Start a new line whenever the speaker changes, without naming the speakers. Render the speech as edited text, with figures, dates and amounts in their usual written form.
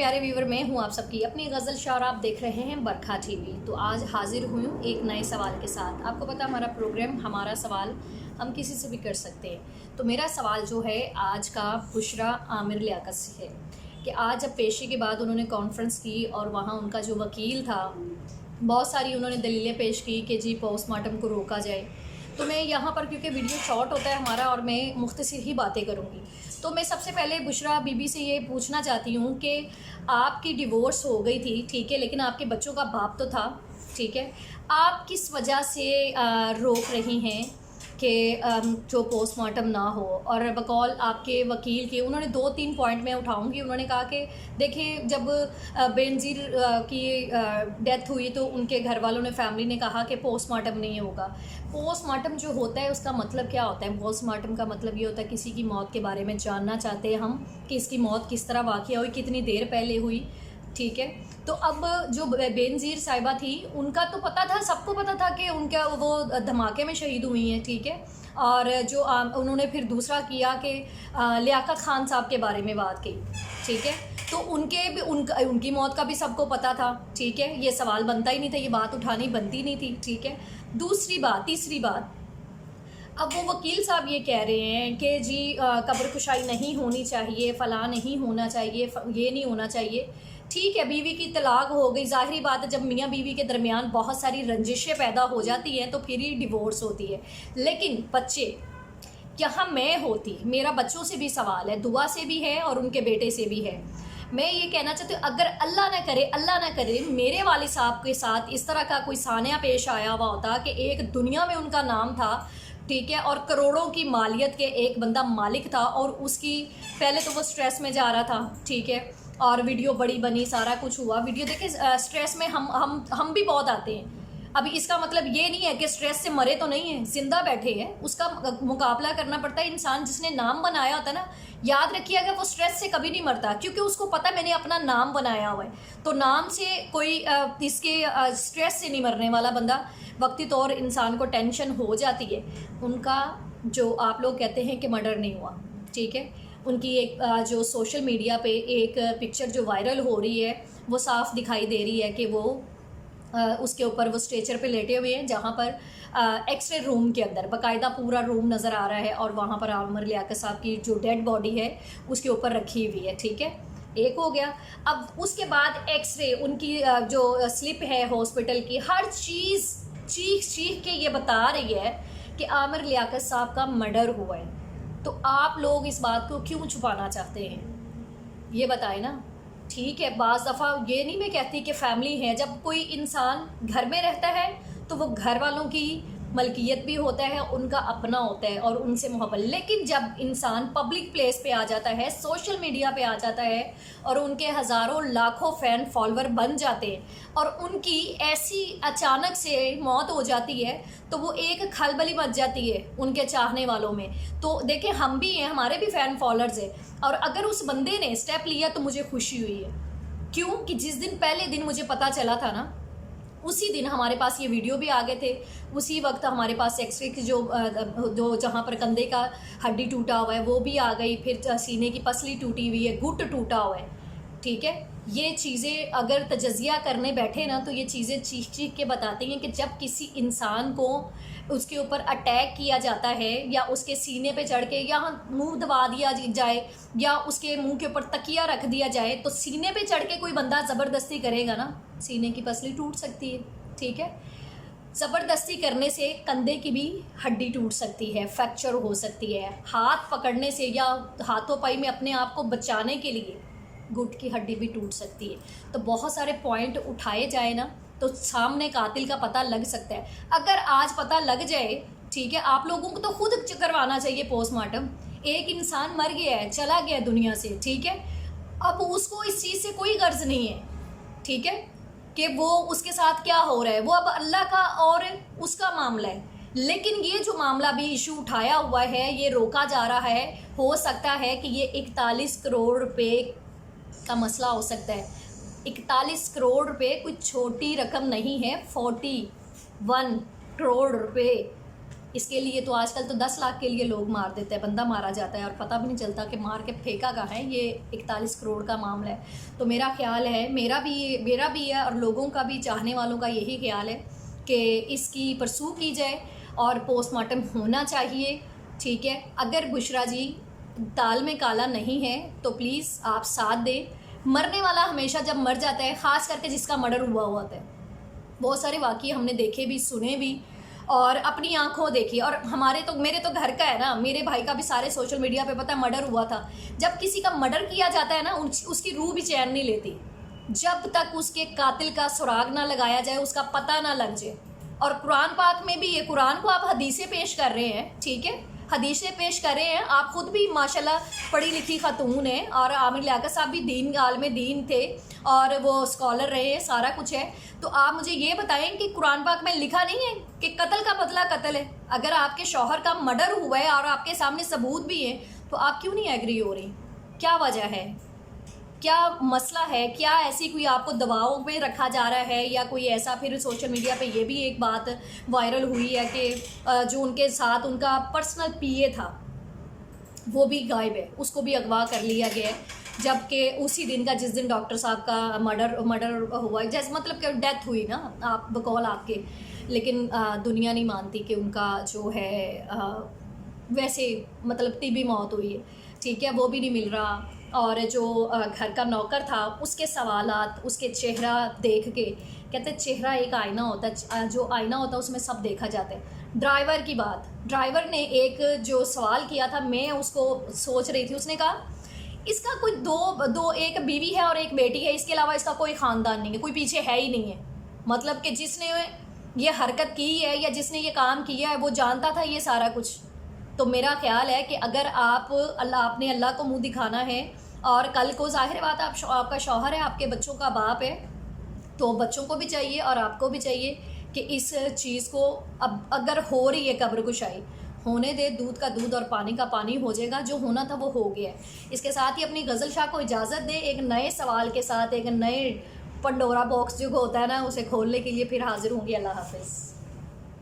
प्यारे व्यूवर, मैं हूं आप सबकी अपनी गज़ल शायर। आप देख रहे हैं बरखा टीवी। तो आज हाजिर हुई हूं एक नए सवाल के साथ। आपको पता हमारा प्रोग्राम हमारा सवाल हम किसी से भी कर सकते हैं। तो मेरा सवाल जो है आज का बुशरा आमिर लियाकत से है कि आज जब पेशी के बाद उन्होंने कॉन्फ्रेंस की और वहाँ उनका जो वकील था, बहुत सारी उन्होंने दलीलें पेश की कि जी पोस्टमार्टम को रोका जाए। तो मैं यहाँ पर, क्योंकि वीडियो शॉर्ट होता है हमारा और मैं मुख्तसर ही बातें करूँगी, तो मैं सबसे पहले बुशरा बीबी से ये पूछना चाहती हूँ कि आपकी डिवोर्स हो गई थी, ठीक है, लेकिन आपके बच्चों का बाप तो था, ठीक है, आप किस वजह से रोक रही हैं कि जो पोस्टमार्टम ना हो? और बकौल आपके वकील के उन्होंने 2-3 पॉइंट मैं उठाऊंगी। उन्होंने कहा कि देखिए, जब बेनज़ीर की डेथ हुई तो उनके घर वालों ने, फैमिली ने कहा कि पोस्टमार्टम नहीं होगा। पोस्टमार्टम जो होता है उसका मतलब क्या होता है? पोस्टमार्टम का मतलब ये होता है किसी की मौत के बारे में जानना चाहते हैं हम कि इसकी मौत किस तरह वाक़या हुई, कितनी देर पहले हुई, ठीक है। तो अब जो बेनज़ीर साहिबा थी उनका तो पता था, सबको पता था कि उनका वो धमाके में शहीद हुई हैं, ठीक है। और जो उन्होंने फिर दूसरा किया कि लियाकत ख़ान साहब के बारे में बात की, ठीक है। तो उनके भी उनकी मौत का भी सबको पता था, ठीक है। ये सवाल बनता ही नहीं था, ये बात उठानी बनती नहीं थी, ठीक है। तीसरी बात, अब वो वकील साहब ये कह रहे हैं कि जी कब्र कुशाई नहीं होनी चाहिए, फ़लाँ नहीं होना चाहिए, ये नहीं होना चाहिए, ठीक है। बीवी की तलाक हो गई, ज़ाहिरी बात है, जब मियाँ बीवी के दरमियान बहुत सारी रंजिशें पैदा हो जाती हैं तो फिर ही डिवोर्स होती है। लेकिन बच्चे, यहाँ मैं होती, मेरा बच्चों से भी सवाल है, दुआ से भी है और उनके बेटे से भी है। मैं ये कहना चाहती हूँ, अगर अल्लाह ना करे मेरे वाले साहब के साथ इस तरह का कोई सानिया पेश आया हुआ होता कि एक दुनिया में उनका नाम था, ठीक है, और करोड़ों की मालियत के एक बंदा मालिक था, और उसकी पहले तो वो स्ट्रेस में जा रहा था, ठीक है, और वीडियो बड़ी बनी, सारा कुछ हुआ। वीडियो देखे, स्ट्रेस में हम भी बहुत आते हैं। अभी इसका मतलब ये नहीं है कि स्ट्रेस से मरे तो नहीं है, जिंदा बैठे हैं, उसका मुकाबला करना पड़ता है। इंसान जिसने नाम बनाया होता है ना, याद रखिएगा, वो स्ट्रेस से कभी नहीं मरता, क्योंकि उसको पता है मैंने अपना नाम बनाया हुआ है। तो नाम से कोई इसके स्ट्रेस से नहीं मरने वाला बंदा। वक्ती तौर इंसान को टेंशन हो जाती है। उनका जो आप लोग कहते हैं कि मर्डर नहीं हुआ, ठीक है, उनकी एक जो सोशल मीडिया पे एक पिक्चर जो वायरल हो रही है वो साफ दिखाई दे रही है कि वो उसके ऊपर वो स्ट्रेचर पे लेटे हुए हैं, जहाँ पर एक्सरे रूम के अंदर बाकायदा पूरा रूम नज़र आ रहा है, और वहाँ पर आमिर लियाकत साहब की जो डेड बॉडी है उसके ऊपर रखी हुई है, ठीक है। एक हो गया। अब उसके बाद एक्सरे, उनकी जो स्लिप है हॉस्पिटल की, हर चीज़ चीख के ये बता रही है कि आमिर लियाकत साहब का मर्डर हुआ है। तो आप लोग इस बात को क्यों छुपाना चाहते हैं, ये बताएं ना। ठीक है, बाज़ दफ़ा ये नहीं मैं कहती कि फ़ैमिली है, जब कोई इंसान घर में रहता है तो वो घर वालों की मलकियत भी होता है, उनका अपना होता है और उनसे मोहब्बत। लेकिन जब इंसान पब्लिक प्लेस पे आ जाता है, सोशल मीडिया पे आ जाता है और उनके हज़ारों लाखों फ़ैन फॉलोअर बन जाते हैं और उनकी ऐसी अचानक से मौत हो जाती है, तो वो एक खलबली मच जाती है उनके चाहने वालों में। तो देखें, हम भी हैं, हमारे भी फ़ैन फॉलोअर्स हैं, और अगर उस बंदे ने स्टेप लिया तो मुझे खुशी हुई है। क्यों कि जिस दिन पहले दिन मुझे पता चला था ना, उसी दिन हमारे पास ये वीडियो भी आ गए थे। उसी वक्त हमारे पास एक्सरे की जो जहाँ पर कंधे का हड्डी टूटा हुआ है वो भी आ गई, फिर सीने की पसली टूटी हुई है, घुट टूटा हुआ है, ठीक है। ये चीज़ें अगर तजज़िया करने बैठे ना तो ये चीज़ें चीख के बताती हैं कि जब किसी इंसान को उसके ऊपर अटैक किया जाता है, या उसके सीने पे चढ़ के या मुंह दबा दिया जाए, या उसके मुंह के ऊपर तकिया रख दिया जाए, तो सीने पे चढ़ के कोई बंदा ज़बरदस्ती करेगा ना, सीने की पसली टूट सकती है, ठीक है। ज़बरदस्ती करने से कंधे की भी हड्डी टूट सकती है, फ्रैक्चर हो सकती है। हाथ पकड़ने से या हाथों पाई में अपने आप को बचाने के लिए गुट की हड्डी भी टूट सकती है। तो बहुत सारे पॉइंट उठाए जाए ना तो सामने कातिल का पता लग सकता है। अगर आज पता लग जाए, ठीक है, आप लोगों को तो खुद करवाना चाहिए पोस्टमार्टम। एक इंसान मर गया है, चला गया दुनिया से, ठीक है, अब उसको इस चीज़ से कोई गर्ज नहीं है, ठीक है, कि वो उसके साथ क्या हो रहा है, वो अब अल्लाह का और उसका मामला है। लेकिन ये जो मामला भी इशू उठाया हुआ है, ये रोका जा रहा है। हो सकता है कि ये 41 करोड़ रुपए का मसला हो सकता है। 41 करोड़ रुपए कोई छोटी रकम नहीं है, 41 करोड़ रुपए اس کے لیے تو آج کل تو 10 لاکھ کے لیے لوگ مار دیتے ہیں، بندہ مارا جاتا ہے اور پتہ بھی نہیں چلتا کہ مار کے پھینکا کہاں ہے۔ یہ 41 کروڑ کا معاملہ ہے۔ تو میرا خیال ہے، میرا بھی ہے اور لوگوں کا بھی، چاہنے والوں کا یہی خیال ہے کہ اس کی پرسو کی جائے اور پوسٹ مارٹم ہونا چاہیے، ٹھیک ہے۔ اگر بشرا جی دال میں کالا نہیں ہے تو پلیز آپ ساتھ دیں۔ مرنے والا ہمیشہ جب مر جاتا ہے، خاص کر کے جس کا مرڈر ہوا ہوتا ہے، بہت سارے واقعے ہم نے دیکھے بھی، سنے بھی اور اپنی آنکھوں دیکھی۔ اور میرے تو گھر کا ہے نا، میرے بھائی کا بھی سارے سوشل میڈیا پہ پتہ ہے مرڈر ہوا تھا۔ جب کسی کا مرڈر کیا جاتا ہے نا، اس کی روح بھی چین نہیں لیتی جب تک اس کے قاتل کا سراغ نہ لگایا جائے، اس کا پتہ نہ لگ جائے۔ اور قرآن پاک میں بھی، یہ قرآن کو آپ حدیثیں پیش کر رہے ہیں، ٹھیک ہے، حدیثیں پیش کر رہے ہیں، آپ خود بھی ماشاءاللہ پڑھی لکھی خاتون ہیں، اور عامر لیاقت صاحب بھی عالم دین تھے اور وہ اسکالر رہے ہیں، سارا کچھ ہے۔ تو آپ مجھے یہ بتائیں کہ قرآن پاک میں لکھا نہیں ہے کہ قتل کا بدلہ قتل ہے؟ اگر آپ کے شوہر کا مرڈر ہوا ہے اور آپ کے سامنے ثبوت بھی ہے تو آپ کیوں نہیں ایگری ہو رہی؟ کیا وجہ ہے؟ کیا مسئلہ ہے؟ کیا ایسی کوئی آپ کو دباؤ میں رکھا جا رہا ہے یا کوئی ایسا؟ پھر سوشل میڈیا پہ یہ بھی ایک بات وائرل ہوئی ہے کہ جو ان کے ساتھ ان کا پرسنل پی اے تھا وہ بھی غائب ہے، اس کو بھی اغوا کر لیا گیا ہے، جبکہ اسی دن کا جس دن ڈاکٹر صاحب کا مرڈر ہوا ہے، جیسے مطلب کہ ڈیتھ ہوئی نا، آپ بقول آپ کے، لیکن دنیا نہیں مانتی کہ ان کا جو ہے ویسے مطلب طبی موت ہوئی ہے، ٹھیک ہے، وہ بھی نہیں مل رہا۔ اور جو گھر کا نوکر تھا، اس کے سوالات، اس کے چہرہ دیکھ کے کہتے ہیں چہرہ ایک آئینہ ہوتا ہے، جو آئینہ ہوتا ہے اس میں سب دیکھا جاتا ہے۔ ڈرائیور کی بات، ڈرائیور نے ایک جو سوال کیا تھا، میں اس کو سوچ رہی تھی، اس نے کہا اس کا کوئی دو ایک بیوی ہے اور ایک بیٹی ہے، اس کے علاوہ اس کا کوئی خاندان نہیں ہے، کوئی پیچھے ہے ہی نہیں ہے۔ مطلب کہ جس نے یہ حرکت کی ہے یا جس نے یہ کام کیا ہے وہ جانتا تھا یہ سارا کچھ۔ تو میرا خیال ہے کہ اگر آپ نے اللہ کو منہ دکھانا ہے، اور کل کو ظاہر بات آپ کا شوہر ہے، آپ کے بچوں کا باپ ہے، تو بچوں کو بھی چاہیے اور آپ کو بھی چاہیے کہ اس چیز کو، اب اگر ہو رہی ہے قبر کشائی، ہونے دے، دودھ کا دودھ اور پانی کا پانی ہو جائے گا، جو ہونا تھا وہ ہو گیا ہے۔ اس کے ساتھ ہی اپنی غزل شاہ کو اجازت دے، ایک نئے سوال کے ساتھ، ایک نئے پنڈورا باکس جو ہوتا ہے نا، اسے کھولنے کے لیے پھر حاضر ہوں گی۔ اللہ حافظ۔